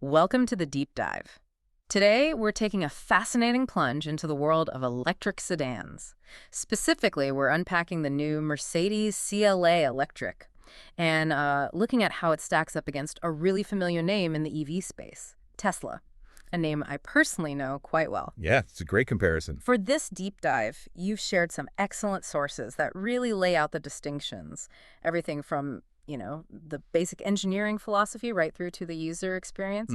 Welcome to the Deep Dive. Today, we're taking a fascinating plunge into the world of electric sedans. Specifically, we're unpacking the new Mercedes CLA Electric and looking at how it stacks up against a really familiar name in the EV space, Tesla, a name I personally know quite well. Yeah, it's a great comparison. For this deep dive, you've shared some excellent sources that really lay out the distinctions. Everything from, the basic engineering philosophy right through to the user experience.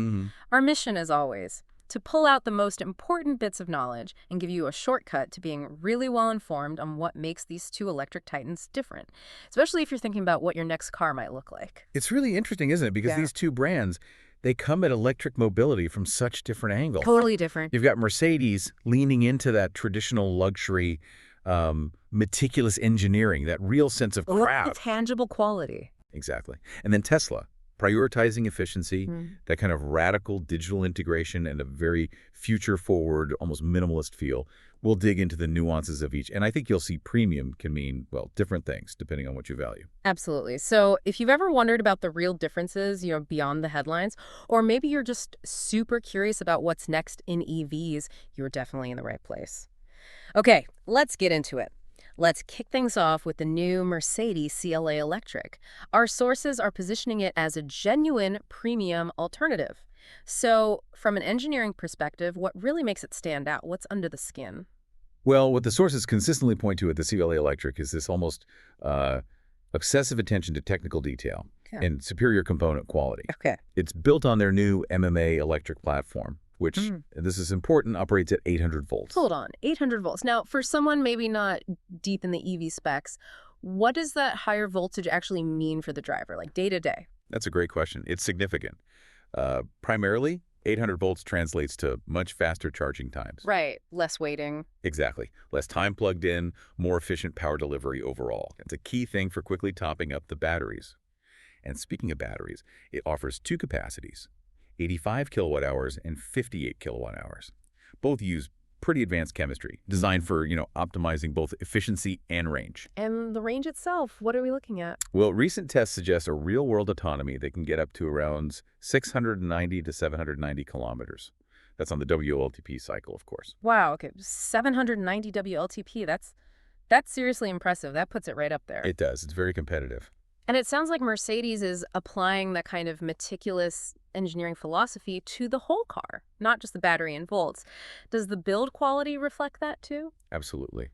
Our mission, as always, to pull out the most important bits of knowledge and give you a shortcut to being really well informed on what makes these two electric titans different, especially if you're thinking about what your next car might look like. It's really interesting, isn't it? Because Yeah. these two brands, they come at electric mobility from such different angles. Totally different. You've got Mercedes leaning into that traditional luxury, meticulous engineering, that real sense of craft. Tangible quality. Exactly. And then Tesla, prioritizing efficiency, Mm. that kind of radical digital integration and a very future-forward, almost minimalist feel. We'll dig into the nuances of each. And I think you'll see premium can mean, well, different things depending on what you value. Absolutely. So if you've ever wondered about the real differences, beyond the headlines, or maybe you're just super curious about what's next in EVs, you're definitely in the right place. Okay, let's get into it. Let's kick things off with the new Mercedes CLA Electric. Our sources are positioning it as a genuine premium alternative. So from an engineering perspective, what really makes it stand out? What's under the skin? Well, what the sources consistently point to at the CLA Electric is this almost excessive attention to technical detail Yeah. and superior component quality. Okay. It's built on their new MMA electric platform, which, this is important, operates at 800 volts. Hold on, 800 volts. Now, for someone maybe not deep in the EV specs, what does that higher voltage actually mean for the driver, like day to day? That's a great question. It's significant. Primarily, 800 volts translates to much faster charging times. Right, less waiting. Exactly. Less time plugged in, more efficient power delivery overall. It's a key thing for quickly topping up the batteries. And speaking of batteries, it offers two capacities, 85 kilowatt hours and 58 kilowatt hours. Both use pretty advanced chemistry, designed for, optimizing both efficiency and range. And the range itself, what are we looking at? Well, recent tests suggest a real-world autonomy that can get up to around 690 to 790 kilometers. That's on the WLTP cycle, of course. Wow, okay, 790 WLTP, that's seriously impressive. That puts it right up there. It does. It's very competitive. And it sounds like Mercedes is applying that kind of meticulous engineering philosophy to the whole car, not just the battery and volts. Does the build quality reflect that too? Absolutely.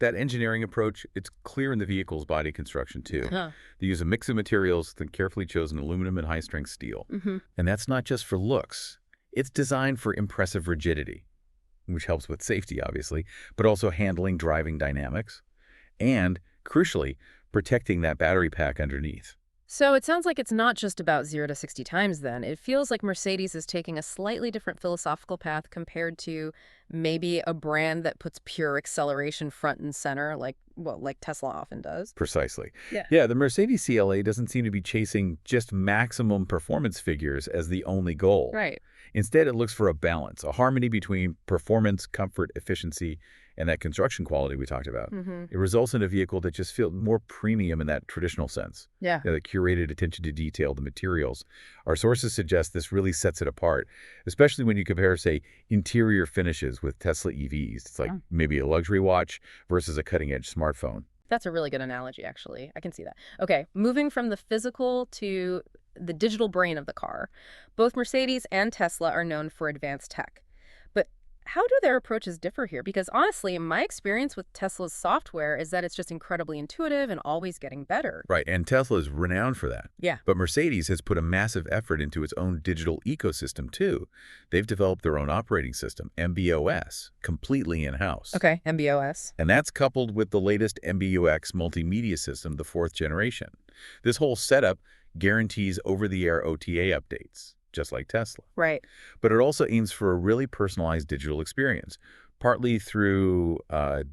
That engineering approach, it's clear in the vehicle's body construction, too. Huh. They use a mix of materials, the carefully chosen aluminum and high-strength steel. And that's not just for looks. It's designed for impressive rigidity, which helps with safety, obviously, but also handling driving dynamics and, crucially, protecting that battery pack underneath. So it sounds like it's not just about 0 to 60 times then. It feels like Mercedes is taking a slightly different philosophical path compared to maybe a brand that puts pure acceleration front and center like Tesla often does. Precisely. Yeah. Yeah, the Mercedes CLA doesn't seem to be chasing just maximum performance figures as the only goal. Right. Instead, it looks for a balance, a harmony between performance, comfort, efficiency, and that construction quality we talked about. It results in a vehicle that just feels more premium in that traditional sense. Yeah. The curated attention to detail, the materials. Our sources suggest this really sets it apart, especially when you compare, say, interior finishes with Tesla EVs. It's like maybe a luxury watch versus a cutting-edge smartphone. That's a really good analogy, actually. I can see that. Okay, moving from the physical to the digital brain of the car. Both Mercedes and Tesla are known for advanced tech. But how do their approaches differ here? Because honestly, my experience with Tesla's software is that it's just incredibly intuitive and always getting better. Right, and Tesla is renowned for that. Yeah. But Mercedes has put a massive effort into its own digital ecosystem, too. They've developed their own operating system, MB.OS, completely in-house. Okay, MB.OS. And that's coupled with the latest MB.UX multimedia system, the 4th generation. This whole setup guarantees over-the-air OTA updates, just like Tesla. Right. But it also aims for a really personalized digital experience, partly through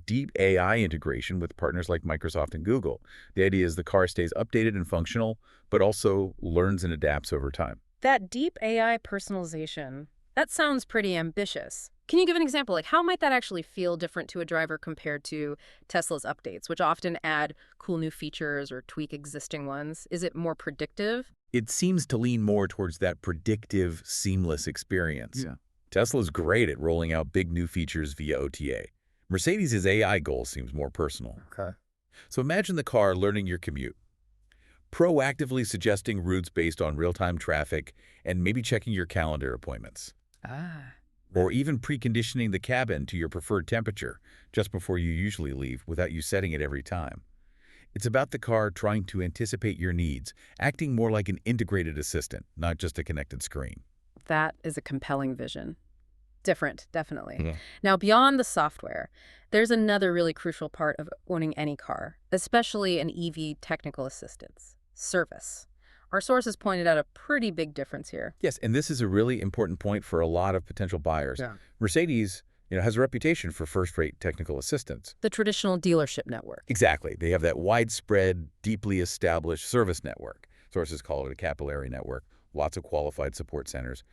deep AI integration with partners like Microsoft and Google. The idea is the car stays updated and functional, but also learns and adapts over time. That deep AI personalization, that sounds pretty ambitious. Can you give an example? Like, how might that actually feel different to a driver compared to Tesla's updates, which often add cool new features or tweak existing ones? Is it more predictive? It seems to lean more towards that predictive, seamless experience. Yeah. Tesla's great at rolling out big new features via OTA. Mercedes' AI goal seems more personal. Okay. So imagine the car learning your commute, proactively suggesting routes based on real-time traffic, and maybe checking your calendar appointments. Ah. Or even preconditioning the cabin to your preferred temperature just before you usually leave without you setting it every time. It's about the car trying to anticipate your needs, acting more like an integrated assistant, not just a connected screen. That is a compelling vision. Different, definitely. Yeah. Now, beyond the software, there's another really crucial part of owning any car, especially an EV technical assistance: service. Our sources pointed out a pretty big difference here. Yes, and this is a really important point for a lot of potential buyers. Yeah. Mercedes, has a reputation for first-rate technical assistance. The traditional dealership network. Exactly. They have that widespread, deeply established service network. Sources call it a capillary network, lots of qualified support centers.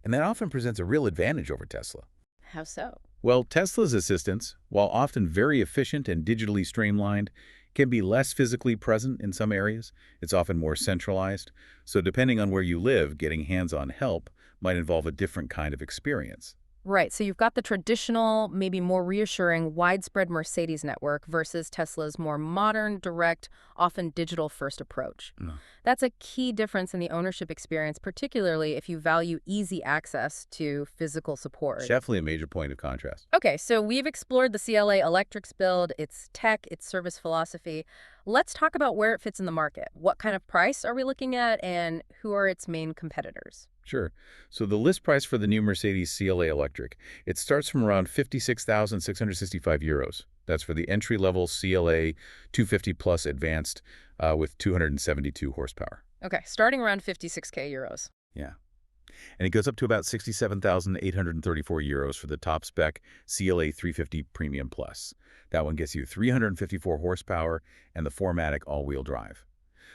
And that often presents a real advantage over Tesla. How so? Well, Tesla's assistance, while often very efficient and digitally streamlined, can be less physically present in some areas. It's often more centralized. So depending on where you live, getting hands-on help might involve a different kind of experience. Right, so you've got the traditional, maybe more reassuring, widespread Mercedes network versus Tesla's more modern, direct, often digital-first approach. No. That's a key difference in the ownership experience, particularly if you value easy access to physical support. It's definitely a major point of contrast. Okay, so we've explored the CLA Electric's build, its tech, its service philosophy. Let's talk about where it fits in the market. What kind of price are we looking at, and who are its main competitors? Sure. So the list price for the new Mercedes CLA Electric, it starts from around 56,665 euros. That's for the entry-level CLA 250 Plus Advanced with 272 horsepower. Okay, starting around 56K euros. Yeah. And it goes up to about 67,834 euros for the top spec CLA 350 Premium Plus. That one gets you 354 horsepower and the 4MATIC all-wheel drive.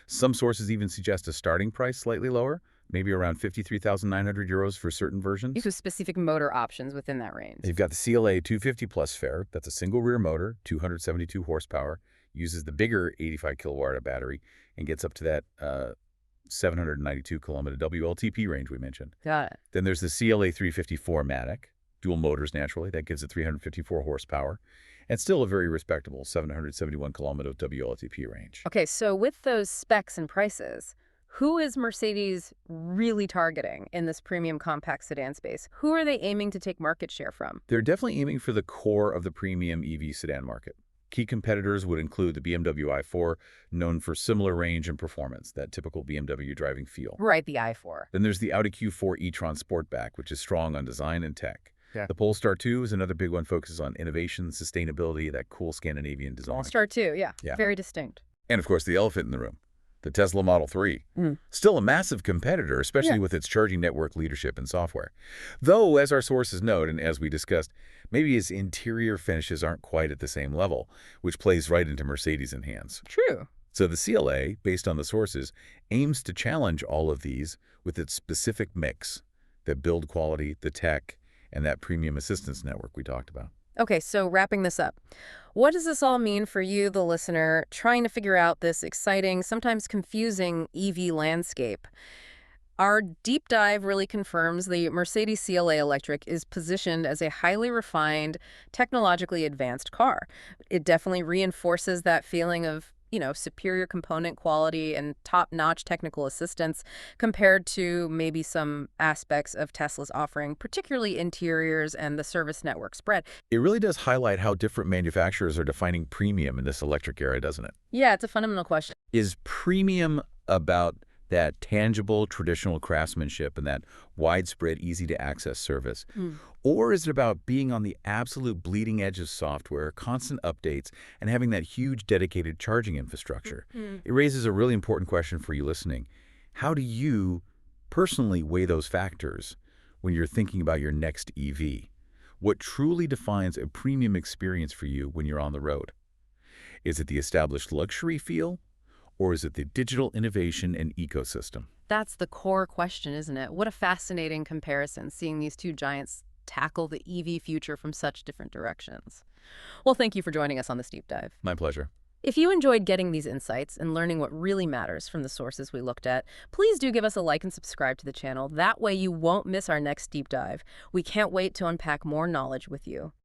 Some sources even suggest a starting price slightly lower, maybe around 53,900 euros for certain versions. With specific motor options within that range. You've got the CLA 250 Plus fare. That's a single rear motor, 272 horsepower, uses the bigger 85 kilowatt battery, and gets up to that 792 kilometer WLTP range we mentioned. Got it. Then there's the CLA 354 MATIC, dual motors naturally. That gives it 354 horsepower, and still a very respectable 771 kilometer WLTP range. Okay, so with those specs and prices, who is Mercedes really targeting in this premium compact sedan space? Who are they aiming to take market share from? They're definitely aiming for the core of the premium EV sedan market. Key competitors would include the BMW i4, known for similar range and performance, that typical BMW driving feel. Right, the i4. Then there's the Audi Q4 e-tron Sportback, which is strong on design and tech. Yeah. The Polestar 2 is another big one, focuses on innovation, sustainability, that cool Scandinavian design. Polestar 2, yeah. Yeah. Very distinct. And of course, the elephant in the room, the Tesla Model 3. Still a massive competitor, especially with its charging network leadership and software. Though, as our sources note, and as we discussed, maybe its interior finishes aren't quite at the same level, which plays right into Mercedes' hands. True. So the CLA, based on the sources, aims to challenge all of these with its specific mix, the build quality, the tech, and that premium assistance network we talked about. Okay, so wrapping this up, what does this all mean for you, the listener, trying to figure out this exciting, sometimes confusing EV landscape? Our deep dive really confirms the Mercedes CLA Electric is positioned as a highly refined, technologically advanced car. It definitely reinforces that feeling of, superior component quality and top-notch technical assistance compared to maybe some aspects of Tesla's offering, particularly interiors and the service network spread. It really does highlight how different manufacturers are defining premium in this electric era, doesn't it? Yeah, it's a fundamental question. Is premium about that tangible, traditional craftsmanship and that widespread, easy-to-access service? Or is it about being on the absolute bleeding edge of software, constant updates, and having that huge dedicated charging infrastructure? It raises a really important question for you listening. How do you personally weigh those factors when you're thinking about your next EV? What truly defines a premium experience for you when you're on the road? Is it the established luxury feel? Or is it the digital innovation and ecosystem? That's the core question, isn't it? What a fascinating comparison, seeing these two giants tackle the EV future from such different directions. Well, thank you for joining us on this deep dive. My pleasure. If you enjoyed getting these insights and learning what really matters from the sources we looked at, please do give us a like and subscribe to the channel. That way you won't miss our next deep dive. We can't wait to unpack more knowledge with you.